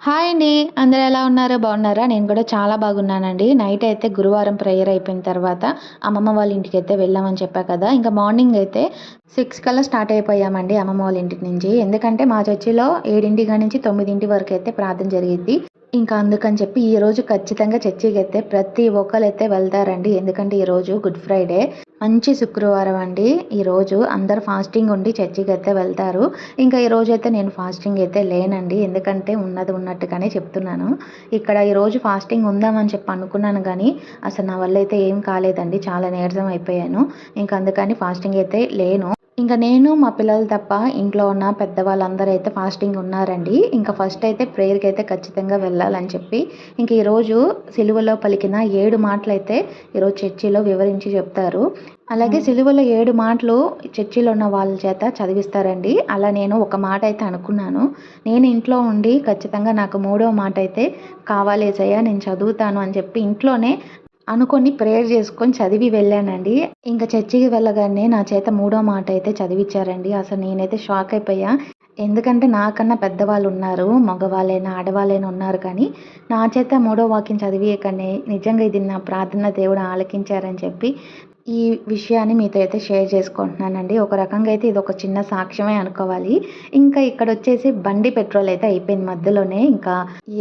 Hi అండి. అందరూ ఎలా ఉన్నారు? బాగున్నారా? నేను కూడా చాలా బాగున్నానండి. నైట్ అయితే గురువారం ప్రేయర్ అయిపోయిన తర్వాత అమ్మమ్మ వాళ్ళ ఇంటికైతే వెళ్ళామని చెప్పా కదా! ఇంకా మార్నింగ్ అయితే 6 కల్లా స్టార్ట్ అయిపోయామండి అమ్మమ్మ వాళ్ళ ఇంటి నుంచి. ఎందుకంటే మా చర్చిలో 7 కాడ నుంచి 9 వరకైతే ప్రార్థన జరిగిద్ది. ఇంకా అందుకని చెప్పి ఈరోజు ఖచ్చితంగా చర్చికైతే ప్రతి ఒక్కళ్ళైతే వెళ్తారండి. ఎందుకంటే ఈరోజు గుడ్ ఫ్రైడే. మంచి శుక్రవారం అండి. ఈరోజు అందరూ ఫాస్టింగ్ ఉండి చర్చికైతే వెళ్తారు. ఇంకా ఈరోజైతే నేను ఫాస్టింగ్ అయితే లేనండి. ఎందుకంటే ఉన్నది ఉన్నట్టుగానే చెప్తున్నాను. ఇక్కడ ఈరోజు ఫాస్టింగ్ ఉందామని చెప్పి అనుకున్నాను గానీ, అసలు నా వల్ల అయితే ఏం కాలేదండి. చాలా నీరసం అయిపోయాను. ఇంక అందుకని ఫాస్టింగ్ అయితే లేను. ఇంక నేను, మా పిల్లలు తప్ప ఇంట్లో ఉన్న పెద్దవాళ్ళందరూ అయితే ఫాస్టింగ్ ఉన్నారండి. ఇంకా ఫస్ట్ అయితే ప్రేయర్‌కైతే ఖచ్చితంగా వెళ్ళాలని చెప్పి, ఇంక ఈరోజు సిలువలో పలికిన 7 మాటలైతే ఈరోజు చర్చిలో వివరించి చెప్తారు. అలాగే సిలువలో 7 మాటలు చర్చిలో ఉన్న వాళ్ళ చేత చదివిస్తారండి. అలా నేను ఒక మాట అయితే అనుకున్నాను. నేను ఇంట్లో ఉండి ఖచ్చితంగా నాకు మూడో మాట అయితే కావాలి యేసయ్య నేను చదువుతాను అని చెప్పి ఇంట్లోనే అనుకోని ప్రేయర్ చేసుకొని చదివి వెళ్ళానండి. ఇంక చర్చికి వెళ్ళగానే నా చేత మూడో మాట అయితే చదివిచ్చారండి. అసలు నేనైతే షాక్ అయిపోయా. ఎందుకంటే నాకన్నా పెద్దవాళ్ళున్నారు. మగవాళ్ళైనా, ఆడవాళ్ళైనా ఉన్నారు కానీ, నా చేత మూడో వాక్యం చదివియగానే నిజంగా ఇది నా ప్రార్థన దేవుడు ఆలకించారని చెప్పి ఈ విషయాన్ని మీతో అయితే షేర్ చేసుకుంటున్నానండి. ఒక రకంగా అయితే ఇదొక చిన్న సాక్ష్యమే అనుకోవాలి. ఇంకా ఇక్కడొచ్చేసి బండి పెట్రోల్ అయితే అయిపోయింది మధ్యలోనే. ఇంకా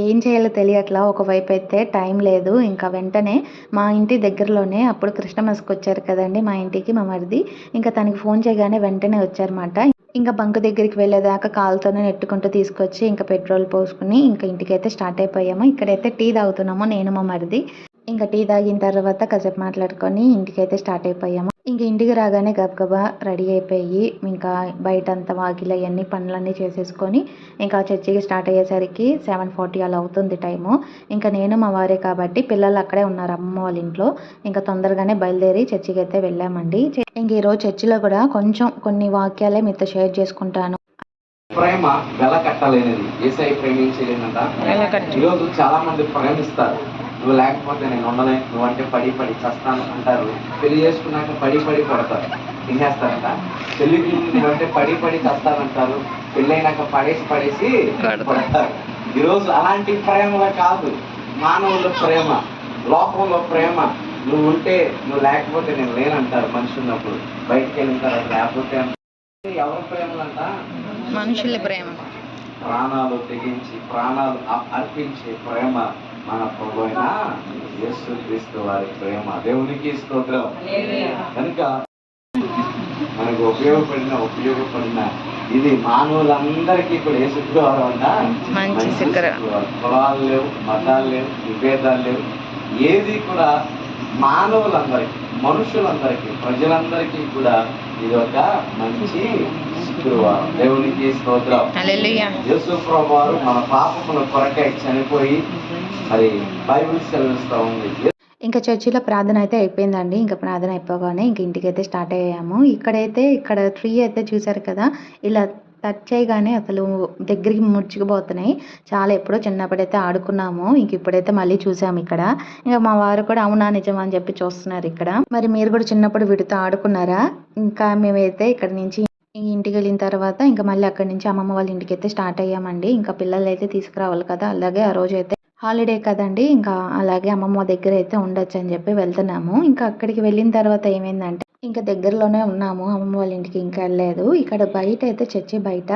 ఏం చేయాలో తెలియట్లా. ఒకవైపు అయితే టైం లేదు. ఇంకా వెంటనే మా ఇంటి దగ్గరలోనే అప్పుడు క్రిస్టమస్‌కొచ్చారు కదండీ మా ఇంటికి మా మరిది. ఇంకా తనకి ఫోన్ చేయగానే వెంటనే వచ్చారన్నమాట. ఇంక బంక్ దగ్గరికి వెళ్ళేదాకా కాలుతోనే నెట్టుకుంటూ తీసుకొచ్చి ఇంక పెట్రోల్ పోసుకొని ఇంక ఇంటికైతే స్టార్ట్ అయిపోయాము. ఇక్కడైతే టీ తాగుతున్నాము నేను, మా మరిది. ఇంక టీ తాగిన తర్వాత కాసేపు మాట్లాడుకొని ఇంటికైతే స్టార్ట్ అయిపోయాము. ఇంక ఇంటికి రాగానే గబగబా రెడీ అయిపోయి ఇంకా బయటంతా వాకిలి అయన్నీ పనులన్నీ చేసేసుకొని ఇంకా చర్చికి స్టార్ట్ అయ్యేసరికి 7:40 అలా అవుతుంది టైము. ఇంకా నేను మా వారే కాబట్టి పిల్లలు అక్కడే ఉన్నారు అమ్మమ్మ వాళ్ళ ఇంట్లో. ఇంకా తొందరగానే బయలుదేరి చర్చికి అయితే వెళ్ళామండి. ఇంక ఈరోజు చర్చిలో కూడా కొంచెం కొన్ని వాక్యాలే మీతో షేర్ చేసుకుంటాను. ప్రేమ వెల కట్టలేనిది. యేసయ్య ప్రేమించలేనంట. ఈరోజు చాలా మంది ప్రేమిస్తారు. నువ్వు లేకపోతే నేను ఉండలేను, నువ్వంటే పడి పడి చస్తాను అంటారు. పెళ్లి చేసుకున్నాక పడి పడి కొడతారు, తినేస్తారంట. పెళ్లికి నువ్వంటే పడి పడి చస్తానంటారు, పెళ్ళైనాక పడేసి పడేసి కొడతారు. ఈరోజు అలాంటి ప్రేమలో కాదు, మానవుల ప్రేమ, లోకంలో ప్రేమ. నువ్వు ఉంటే నువ్వు లేకపోతే నేను లేనంటారు మనిషి ఉన్నప్పుడు. బయటికి వెళ్ళిన తర్వాత లేకపోతే ఎవరి ప్రేమలంట? మనుషుల ప్రేమ. ప్రాణాలు తెగించి ప్రాణాలు అర్పించే ప్రేమ మన ప్రభు అయిన యేసుక్రీస్తు వారి ప్రేమ. దేవునికి స్తోత్రం. కనుక మనకు ఉపయోగపడిన ఇది మానవులందరికీ కూడా ఏ శుక్రవారం అంట మంచి శుక్రవారం. కులాలు లేవు, మతాలు లేవు, విభేదాలు లేవు. ఏది కూడా మానవులందరికీ, మనుషులందరికీ, ప్రజలందరికీ కూడా ఇది ఒక మంచి శుక్రవారం. దేవునికి స్తోత్రం. యేసు ప్రభువారు మన పాపముల కొరకై చనిపోయి మరి బైబిల్ సెలవిస్తూ ఉంది. ఇంకా చర్చిలో ప్రార్థన అయితే అయిపోయిందండి. ఇంకా ప్రార్థన అయిపోగానే ఇంక ఇంటికైతే స్టార్ట్ అయ్యాము. ఇక్కడ ట్రీ అయితే చూసారు కదా, ఇలా టచ్ చేయగానే అసలు దగ్గరికి ముడుచుకుపోతున్నాయి. చాలా ఎప్పుడో చిన్నప్పుడైతే ఆడుకున్నాము. ఇంక ఇప్పుడైతే మళ్ళీ చూసాము ఇక్కడ. ఇంకా మా వారు కూడా అవునా నిజమా అని చెప్పి చూస్తున్నారు ఇక్కడ. మరి మీరు కూడా చిన్నప్పుడు వీటితో ఆడుకున్నారా? ఇంకా మేమైతే ఇక్కడ నుంచి ఇంటికి వెళ్ళిన తర్వాత ఇంకా మళ్ళీ అక్కడి నుంచి అమ్మమ్మ వాళ్ళ ఇంటికి అయితే స్టార్ట్ అయ్యామండి. ఇంకా పిల్లలు అయితే తీసుకురావాలి కదా, అలాగే ఆ రోజు అయితే హాలిడే కదండి, ఇంకా అలాగే అమ్మమ్మ దగ్గర అయితే ఉండొచ్చు అని చెప్పి వెళ్తున్నాము. ఇంకా అక్కడికి వెళ్ళిన తర్వాత ఏమైందంటే ఇంకా దగ్గరలోనే ఉన్నాము, అమ్మమ్మ వాళ్ళ ఇంటికి ఇంకా వెళ్ళలేదు. ఇక్కడ బయట అయితే చర్చి బయట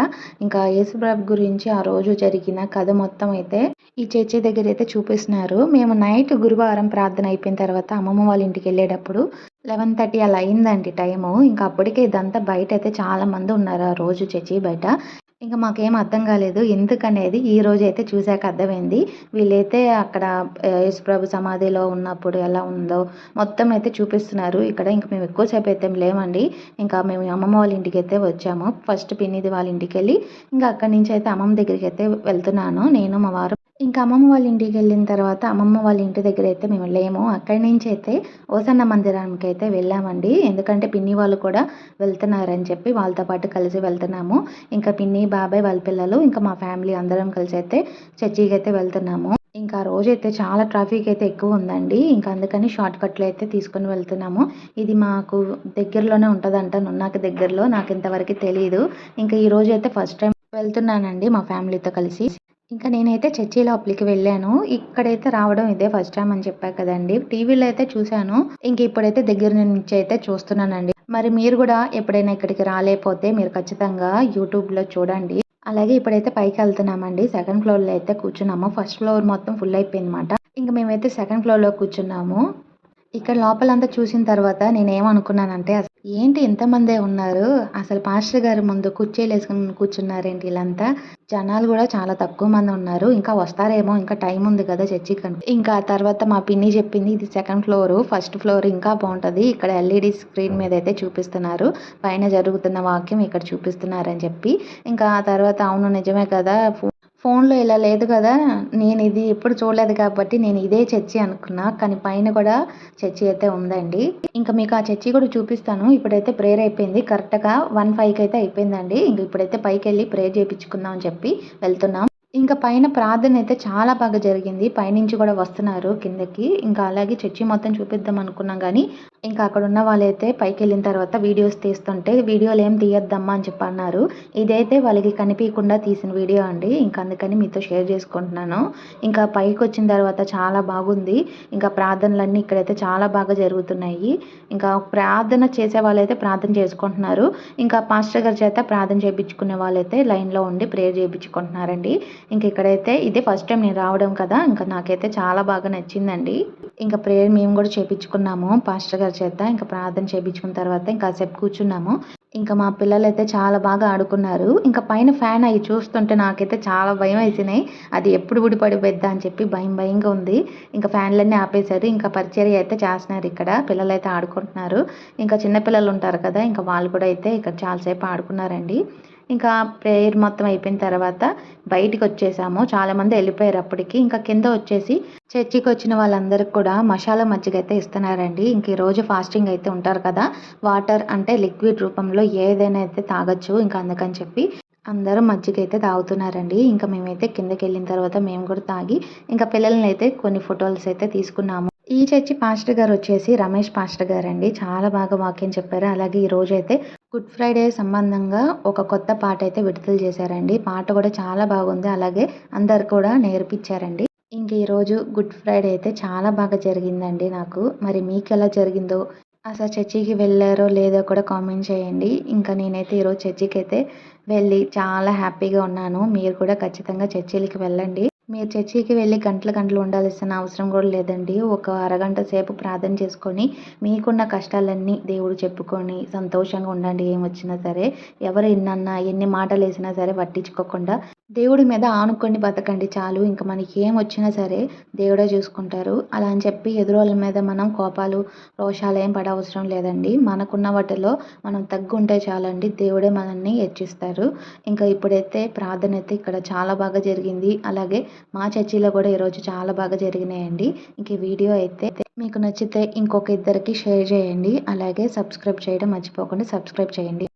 ఇంకా యేసుప్రభు గురించి ఆ రోజు జరిగిన కథ మొత్తం అయితే ఈ చర్చి దగ్గర అయితే చూపిస్తున్నారు. మేము నైట్ గురువారం ప్రార్థన అయిపోయిన తర్వాత అమ్మమ్మ వాళ్ళ ఇంటికి వెళ్ళేటప్పుడు 11:30 అలా అయిందండి టైము. ఇంకా అప్పటికే ఇదంతా బయట అయితే చాలా మంది ఉన్నారు ఆ రోజు చర్చి బయట. ఇంకా మాకేం అర్థం కాలేదు ఎందుకనేది ఈ రోజు అయితే చూసాక అర్థమైంది. వీళ్ళైతే అక్కడ యేసుప్రభు సమాధిలో ఉన్నప్పుడు ఎలా ఉందో మొత్తం అయితే చూపిస్తున్నారు ఇక్కడ. ఇంకా మేము ఎక్కువసేపు అయితే లేమండి. ఇంకా మేము అమ్మమ్మ వాళ్ళ ఇంటికి అయితే వచ్చాము. ఫస్ట్ పిన్నిది వాళ్ళ ఇంటికి వెళ్ళి ఇంకా అక్కడి నుంచి అయితే అమ్మమ్మ దగ్గరికి అయితే వెళ్తున్నాను నేను, మా వారు. ఇంకా అమ్మమ్మ వాళ్ళ ఇంటికి వెళ్ళిన తర్వాత అమ్మమ్మ వాళ్ళ ఇంటి దగ్గర అయితే మేము లేము. అక్కడి నుంచి అయితే ఓసన్న మందిరానికి అయితే వెళ్ళామండి. ఎందుకంటే పిన్ని వాళ్ళు కూడా వెళ్తున్నారని చెప్పి వాళ్ళతో పాటు కలిసి వెళ్తున్నాము. ఇంకా పిన్ని, బాబాయ్ వాళ్ళ పిల్లలు ఇంకా మా ఫ్యామిలీ అందరం కలిసి అయితే చర్చికి అయితే వెళ్తున్నాము. ఇంకా ఆ రోజైతే చాలా ట్రాఫిక్ అయితే ఎక్కువ ఉందండి. ఇంకా అందుకని షార్ట్ కట్లు అయితే తీసుకొని వెళ్తున్నాము. ఇది మాకు దగ్గరలోనే ఉంటుందంట, నున్నాక దగ్గరలో. నాకు ఇంతవరకు తెలియదు. ఇంకా ఈ రోజు అయితే ఫస్ట్ టైం వెళ్తున్నానండి మా ఫ్యామిలీతో కలిసి. ఇంకా నేనైతే చర్చి లోపలికి వెళ్ళాను. ఇక్కడైతే రావడం ఇదే ఫస్ట్ టైమ్ అని చెప్పా కదండీ! టీవీలో అయితే చూసాను. ఇంక ఇప్పుడైతే దగ్గర నుంచి అయితే చూస్తున్నానండి. మరి మీరు గూడా ఎప్పుడైనా ఇక్కడికి రాలేపోతే మీరు ఖచ్చితంగా యూట్యూబ్‌లో చూడండి. అలాగే ఇప్పుడైతే పైకెళ్తున్నామండి. సెకండ్ ఫ్లోర్‌లో అయితే కూర్చున్నాము. ఫస్ట్ ఫ్లోర్ మొత్తం ఫుల్ అయిపోయిందన్నమాట. ఇంక మేమైతే సెకండ్ ఫ్లోర్‌లో కూర్చున్నాము. ఇక్కడ లోపలంతా చూసిన తర్వాత నేనేమనుకున్నానంటే ఏంటి ఇంతమందే ఉన్నారు. అసలు పాస్టర్ గారి ముందు కుర్చీలేసుకొని కూర్చున్నారేంటి ఈళ్ళంతా. జనాలు గూడా చాలా తక్కువ మంది ఉన్నారు. ఇంకా వస్తారేమో ఇంకా టైం ఉంది కదా చర్చికని. ఇంకా ఆ తర్వాత మా పిన్ని చెప్పింది ఇది సెకండ్ ఫ్లోరు. ఫస్ట్ ఫ్లోర్ ఇంకా బావుంటది. ఇక్కడ ఎల్ఈడీ స్క్రీన్ మీదయితే చూపిస్తున్నారు. పైన జరుగుతున్న వాక్యం ఇక్కడ చూపిస్తున్నారని చెప్పి. ఇంకా ఆ తర్వాత అవును నిజమే కదా! ఫోన్‌లో ఇలా లేదు గదా! నేనిది ఎప్పుడు చూడలేదు కాబట్టి నేను ఇదే చర్చి అనుకున్నా. కానీ పైన కూడా చర్చి అయితే ఉందండి. ఇంకా మీకు ఆ చర్చి కూడా చూపిస్తాను. ఇప్పుడైతే ప్రేయర్ అయిపోయింది. కరెక్ట్‌గా 1:05కి అయితే అయిపోయిందండి. ఇంక ఇప్పుడైతే పైకెళ్ళి ప్రేయర్ చేపించుకుందాం అని చెప్పి వెళ్తున్నాం. ఇంకా పైన ప్రార్థన అయితే చాలా బాగా జరిగింది. పైనుంచి కూడా వస్తున్నారు కిందకి. ఇంకా అలాగే చర్చి మొత్తం చూపిద్దాం అనుకున్నాం గానీ, ఇంకా అక్కడున్న వాళ్ళైతే పైకెళ్ళిన తర్వాత వీడియోస్ తీస్తుంటే, "వీడియోలేం తీయొద్దమ్మా" అని చెప్పి అన్నారు. ఇదైతే వాళ్ళకి కనిపియకుండా తీసిన వీడియో అండి. ఇంక అందుకని మీతో షేర్ చేసుకుంటున్నాను. ఇంకా పైకొచ్చిన తర్వాత చాలా బాగుంది. ఇంకా ప్రార్థనలన్నీ ఇక్కడైతే చాలా బాగా జరుగుతున్నాయి. ఇంకా ప్రార్థన చేసే వాళ్ళైతే ప్రార్థన చేసుకుంటున్నారు. ఇంకా పాస్టర్ గారి చేత ప్రార్థన చేపించుకునే వాళ్ళైతే లైన్‌లో ఉండి ప్రేయర్ చేపించుకుంటున్నారండి. ఇంక ఇక్కడైతే ఇదే ఫస్ట్ టైం నేను రావడం కదా! ఇంకా నాకైతే చాలా బాగా నచ్చిందండి. ఇంక ప్రేయర్ మేము గూడా చేపించుకున్నాము పాస్టర్ గారి చేత. ఇంక ప్రార్థన చేపించుకున్న తర్వాత ఇంక కాసేపు కూర్చున్నాము. ఇంక మా పిల్లలైతే చాలా బాగా ఆడుకున్నారు. ఇంక పైన ఫ్యాన్ అయి చూస్తుంటే నాకైతే చాలా భయమేసినాయి. అది ఎప్పుడు ఊడిపడిపోద్దా అని చెప్పి భయం భయంగా ఉంది. ఇంక ఫ్యాన్‌లన్నీ ఆపేశారు. ఇంకా పరిచర్య అయితే చేస్తున్నారు ఇక్కడ. పిల్లలైతే ఆడుకుంటున్నారు. ఇంకా చిన్న పిల్లలు ఉంటారు కదా! ఇంక వాళ్ళు కూడా అయితే ఇక్కడ చాలా సేపు ఆడుకున్నారండి. ఇంకా ప్రేయర్ మొత్తం అయిపోయిన తర్వాత బయటికొచ్చేసాము. చాలామంది ఎళ్ళిపోయారు అప్పటికి. ఇంకా కింద వచ్చేసి చర్చికొచ్చిన వాళ్ళందరికి కూడా మషాలా మజ్జిగ అయితే ఇస్తున్నారండి. ఇంక ఈరోజు ఫాస్టింగ్ అయితే ఉంటారు కదా! వాటర్ అంటే లిక్విడ్ రూపంలో ఏదైనా అయితే తాగొచ్చు. ఇంక అందుకని చెప్పి అందరూ మజ్జిగ అయితే తాగుతున్నారండి. ఇంకా మేమైతే కిందకెళ్ళిన తర్వాత మేము కూడా తాగి ఇంకా పిల్లలనైతే కొన్ని ఫోటోస్ అయితే తీసుకున్నాము. ఈ చర్చి పాస్టర్ గారు వచ్చేసి రమేష్ పాస్టర్ గారండి. చాలా బాగా వాక్యం చెప్పారు. అలాగే ఈరోజైతే గుడ్ ఫ్రైడే సంబంధంగా ఒక కొత్త పాట అయితే విడుదల చేశారండి. పాట కూడా చాలా బాగుంది. అలాగే అందరు కూడా నేర్పించారండి. ఇంక ఈరోజు గుడ్ ఫ్రైడే అయితే చాలా బాగా జరిగిందండి నాకు. మరి మీకెలా జరిగిందో, అసలు చర్చికి వెళ్లారో లేదో కూడా కామెంట్ చేయండి. ఇంకా నేనైతే ఈరోజు చర్చికైతే వెళ్ళి చాలా హ్యాపీగా ఉన్నాను. మీరు కూడా ఖచ్చితంగా చర్చిలకి వెళ్ళండి. మీరు చర్చికి వెళ్ళి గంటలు గంటలు ఉండాల్సిన అవసరం కూడా లేదండి. ఒక అరగంట సేపు ప్రార్థన చేసుకొని, మీకున్న కష్టాలన్నీ దేవుడు చెప్పుకొని సంతోషంగా ఉండండి ఏమొచ్చినా సరే. ఎవరు ఎన్నన్నా, ఎన్ని మాటలేసినా సరే పట్టించుకోకుండా దేవుడి మీద ఆనుకొని బతకండి చాలు. ఇంక మనకి ఏమొచ్చినా సరే దేవుడే చూసుకుంటారు. అలా అని చెప్పి ఎదురోళ్ళ మీద మనం కోపాలు, రోషాలేం పడవసరం లేదండి. మనకున్న వాటిలో మనం తగ్గుంటే చాలండి. దేవుడే మనల్ని హెచ్చిస్తారు. ఇంకా ఇప్పుడైతే ప్రార్థన అయితే ఇక్కడ చాలా బాగా జరిగింది. అలాగే మా చర్చిలో కూడా ఈరోజు చాలా బాగా జరిగినాయండి. ఇంక ఈ వీడియో అయితే మీకు నచ్చితే ఇంకొక ఇద్దరికి షేర్ చేయండి. అలాగే సబ్స్క్రైబ్ చేయడం మర్చిపోకుండా సబ్స్క్రైబ్ చేయండి.